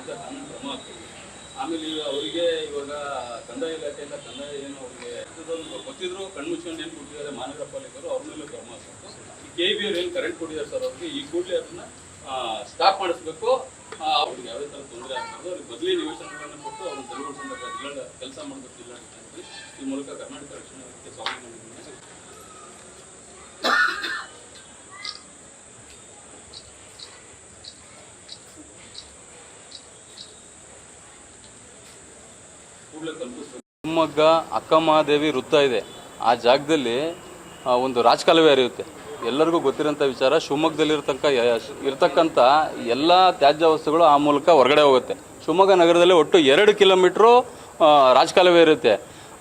ವಿರುದ್ಧ ಕಾನೂನು ಕ್ರಮ ಆಗ್ತದೆ. ಆಮೇಲೆ ಅವರಿಗೆ ಇವಾಗ ಕಂದಾಯ ಇಲಾಖೆಯಿಂದ ಕಂದಾಯ ಏನು ಅವರಿಗೆ ಗೊತ್ತಿದ್ರು ಕಣ್ಮುಚ್ಕೊಂಡು ಏನು ಕೊಟ್ಟಿದ್ದಾರೆ ಮಹಾನಗರ ಪಾಲಿಕರು ಅವ್ರ ಮೇಲೂ ಕ್ರಮ ಆಗಬೇಕು. ಈ KEB ಅವ್ರು ಏನು ಕರೆಂಟ್ ಕೊಟ್ಟಿದ್ದಾರೆ ಸರ್ ಅವ್ರಿಗೆ ಈ ಕೂಡಲೇ ಅದನ್ನ ಸ್ಟಾಪ್ ಮಾಡಿಸ್ಬೇಕು. ಅವ್ರಿಗೆ ಯಾವುದೇ ಥರ ತೊಂದರೆ ಆಗ್ಬಾರ್ದು. ಅವ್ರಿಗೆ ಬದಲಿ ನಿವೇಶನಗಳನ್ನು ಕೊಟ್ಟು ಅವ್ರನ್ನ ತೆರವುಗೊಳಿಸಬೇಕು, ಕೆಲಸ ಮಾಡಬೇಕು ಜಿಲ್ಲಾಡಳಿತ. ಈ ಮೂಲಕ ಕರ್ನಾಟಕ ರಕ್ಷಣಾ ವೇದಿಕೆ ಸ್ವಾಗತ ಮಾಡಿದ್ದೀನಿ. ಶಿವಮೊಗ್ಗ ಅಕ್ಕಮಹಾದೇವಿ ವೃತ್ತ ಇದೆ. ಆ ಜಾಗದಲ್ಲಿ ಒಂದು ರಾಜಕಾಲುವೆ ಹರಿಯುತ್ತೆ. ಎಲ್ಲರಿಗೂ ಗೊತ್ತಿರೋಂಥ ವಿಚಾರ. ಇರ್ತಕ್ಕಂಥ ಎಲ್ಲ ತ್ಯಾಜ್ಯ ವಸ್ತುಗಳು ಆ ಮೂಲಕ ಹೊರಗಡೆ ಹೋಗುತ್ತೆ. ಶಿವಮೊಗ್ಗ ನಗರದಲ್ಲಿ ಒಟ್ಟು 2 ಕಿಲೋಮೀಟ್ರು ರಾಜಕಾಲುವೆ ಇರುತ್ತೆ.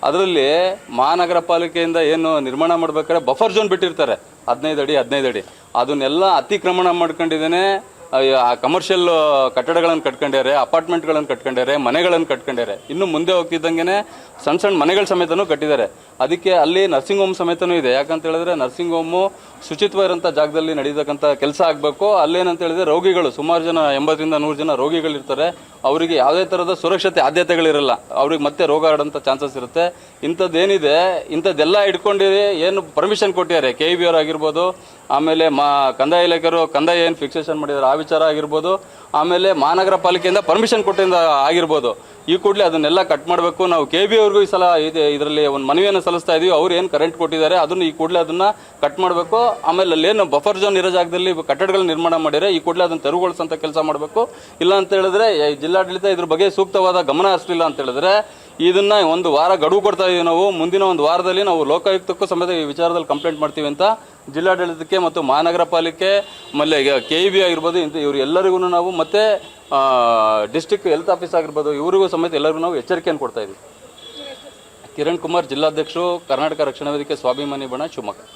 ಅದರಲ್ಲಿ ಮಹಾನಗರ ಪಾಲಿಕೆಯಿಂದ ಏನು ನಿರ್ಮಾಣ ಮಾಡ್ಬೇಕಾದ್ರೆ ಬಫರ್ ಝೋನ್ ಬಿಟ್ಟಿರ್ತಾರೆ 15 ಅಡಿ. ಅದನ್ನೆಲ್ಲ ಅತಿಕ್ರಮಣ ಮಾಡ್ಕೊಂಡಿದ್ದೇನೆ. ಕಮರ್ಷಿಯಲ್ ಕಟ್ಟಡಗಳನ್ನು ಕಟ್ಕೊಂಡಿದ್ದಾರೆ, ಅಪಾರ್ಟ್ಮೆಂಟ್ಗಳನ್ನು ಕಟ್ಕೊಂಡಿದ್ದಾರೆ, ಮನೆಗಳನ್ನು ಕಟ್ಕೊಂಡಿದ್ದಾರೆ. ಇನ್ನು ಮುಂದೆ ಹೋಗ್ತಿದ್ದಂಗೆ ಸಣ್ಣ ಮನೆಗಳ ಸಮೇತನೂ ಕಟ್ಟಿದ್ದಾರೆ. ಅದಕ್ಕೆ ಅಲ್ಲಿ ನರ್ಸಿಂಗ್ ಹೋಮ್ ಸಮೇತನೂ ಇದೆ. ಯಾಕಂತ ಹೇಳಿದ್ರೆ ನರ್ಸಿಂಗ್ ಹೋಮು ಶುಚಿತ್ವ ಇರೋಂಥ ಜಾಗದಲ್ಲಿ ನಡೀತಕ್ಕಂಥ ಕೆಲಸ ಆಗಬೇಕು. ಅಲ್ಲೇನಂತ ಹೇಳಿದ್ರೆ ರೋಗಿಗಳು ಸುಮಾರು ಜನ 80ರಿಂದ 100 ಜನ ರೋಗಿಗಳಿರ್ತಾರೆ. ಅವರಿಗೆ ಯಾವುದೇ ಥರದ ಸುರಕ್ಷತೆ ಆದ್ಯತೆಗಳಿರಲ್ಲ. ಅವ್ರಿಗೆ ಮತ್ತೆ ರೋಗ ಹರಡೋಂಥ ಚಾನ್ಸಸ್ ಇರುತ್ತೆ. ಇಂಥದ್ದೇನಿದೆ ಇಂಥದ್ದೆಲ್ಲ ಇಟ್ಕೊಂಡು ಏನು ಪರ್ಮಿಷನ್ ಕೊಟ್ಟಿದ್ದಾರೆ KEB ಅವರು ಆಗಿರ್ಬೋದು, ಆಮೇಲೆ ಕಂದಾಯ ಇಲಾಖೆಯವರು ಕಂದಾಯ ಏನು ಫಿಕ್ಸೇಷನ್ ಮಾಡಿದ್ದಾರೆ ಆ ವಿಚಾರ ಆಗಿರ್ಬೋದು, ಆಮೇಲೆ ಮಹಾನಗರ ಪಾಲಿಕೆಯಿಂದ ಪರ್ಮಿಷನ್ ಕೊಟ್ಟಿಂದ ಆಗಿರ್ಬೋದು, ಈ ಕೂಡಲೇ ಅದನ್ನೆಲ್ಲ ಕಟ್ ಮಾಡಬೇಕು. ನಾವು KEB ಅವ್ರಿಗೂ ಈ ಸಲ ಇದರಲ್ಲಿ ಒಂದು ಮನವಿಯನ್ನು ಸಲ್ಲಿಸ್ತಾ ಇದೀವಿ. ಅವ್ರು ಏನು ಕರೆಂಟ್ ಕೊಟ್ಟಿದ್ದಾರೆ ಅದನ್ನು ಈ ಕೂಡಲೇ ಅದನ್ನ ಕಟ್ ಮಾಡಬೇಕು. ಆಮೇಲೆ ಅಲ್ಲೇನು ಬಫರ್ ಝೋನ್ ಇರೋ ಜಾಗದಲ್ಲಿ ಕಟ್ಟಡಗಳ ನಿರ್ಮಾಣ ಮಾಡಿದರೆ ಈ ಕೂಡಲೇ ಅದನ್ನು ತೆರವುಗೊಳಿಸಂತ ಕೆಲಸ ಮಾಡಬೇಕು. ಇಲ್ಲ ಅಂತ ಹೇಳಿದ್ರೆ ಜಿಲ್ಲಾಡಳಿತ ಇದ್ರ ಬಗ್ಗೆ ಸೂಕ್ತವಾದ ಗಮನ ಹರಿಸಲಿಲ್ಲ ಅಂತ ಹೇಳಿದ್ರೆ ಇದನ್ನ 1 ವಾರ ಗಡುವು ಕೊಡ್ತಾ ಇದೀವಿ ನಾವು. ಮುಂದಿನ 1 ವಾರದಲ್ಲಿ ನಾವು ಲೋಕಾಯುಕ್ತಕ್ಕೂ ಸಮೇತ ಈ ವಿಚಾರದಲ್ಲಿ ಕಂಪ್ಲೇಂಟ್ ಮಾಡ್ತೀವಿ ಅಂತ ಜಿಲ್ಲಾಡಳಿತಕ್ಕೆ ಮತ್ತು ಮಹಾನಗರ ಪಾಲಿಕೆ ಆಮೇಲೆ KEB ಆಗಿರ್ಬೋದು ಇವರು ಎಲ್ಲರಿಗೂ ನಾವು ಮತ್ತೆ ಡಿಸ್ಟ್ರಿಕ್ಟ್ ಹೆಲ್ತ್ ಆಫೀಸ್ ಆಗಿರ್ಬೋದು ಇವರಿಗೂ ಸಮೇತ ಎಲ್ಲರಿಗೂ ನಾವು ಎಚ್ಚರಿಕೆಯನ್ನು ಕೊಡ್ತಾ ಇದ್ದೀವಿ. ಕಿರಣ್ ಕುಮಾರ್, ಜಿಲ್ಲಾಧ್ಯಕ್ಷರು, ಕರ್ನಾಟಕ ರಕ್ಷಣಾ ವೇದಿಕೆ ಸ್ವಾಭಿಮಾನಿ ಬಣ, ಶಿವಮೊಗ್ಗ.